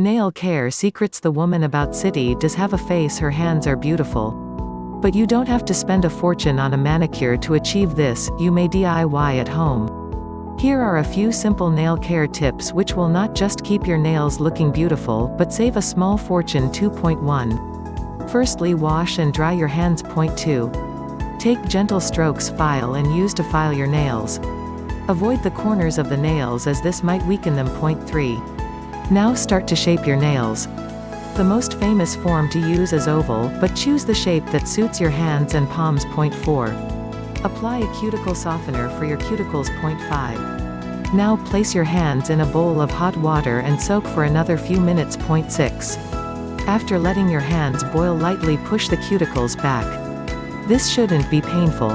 Nail care secrets. The woman about city does have a face, her hands are beautiful. But you don't have to spend a fortune on a manicure to achieve this, you may DIY at home. Here are a few simple nail care tips which will not just keep your nails looking beautiful, but save a small fortune. 2.1. Firstly, wash and dry your hands. 2. Take gentle strokes, file and use to file your nails. Avoid the corners of the nails as this might weaken them. 3. Now start to shape your nails. The most famous form to use is oval, but choose the shape that suits your hands and palms. 4. Apply a cuticle softener for your cuticles. 5. Now place your hands in a bowl of hot water and soak for another few minutes. 6. After letting your hands boil lightly, push the cuticles back. This shouldn't be painful.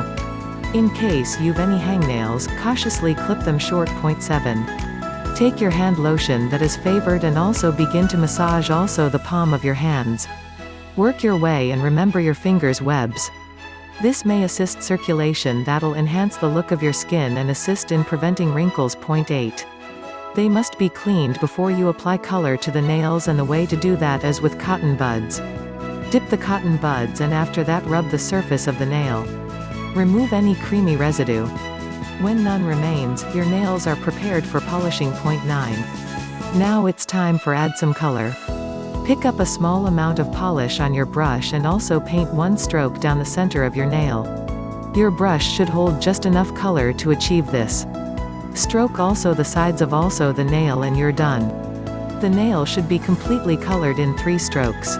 In case you've any hangnails, cautiously clip them short. 7. Take your hand lotion that is favored and also begin to massage also the palm of your hands. Work your way and remember your fingers' webs. This may assist circulation that'll enhance the look of your skin and assist in preventing wrinkles. 8. They must be cleaned before you apply color to the nails, and the way to do that is with cotton buds. Dip the cotton buds and after that rub the surface of the nail. Remove any creamy residue. When none remains, your nails are prepared for polishing. 9. Now it's time for add some color. Pick up a small amount of polish on your brush and also paint one stroke down the center of your nail. Your brush should hold just enough color to achieve this. Stroke also the sides of also the nail and you're done. The nail should be completely colored in 3 strokes.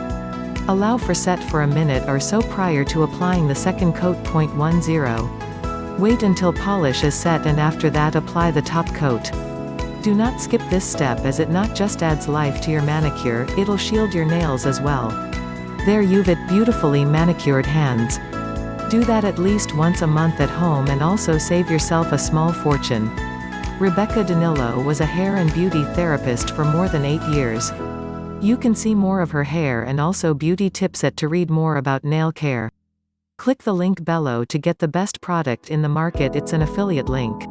Allow for set for a minute or so prior to applying the second coat. 10. Wait until polish is set and after that apply the top coat. Do not skip this step as it not just adds life to your manicure, it'll shield your nails as well. There you've it, beautifully manicured hands. Do that at least once a month at home and also save yourself a small fortune. Rebecca Danilo was a hair and beauty therapist for more than 8 years. You can see more of her hair and also beauty tips to read more about nail care. Click the link below to get the best product in the market. It's an affiliate link.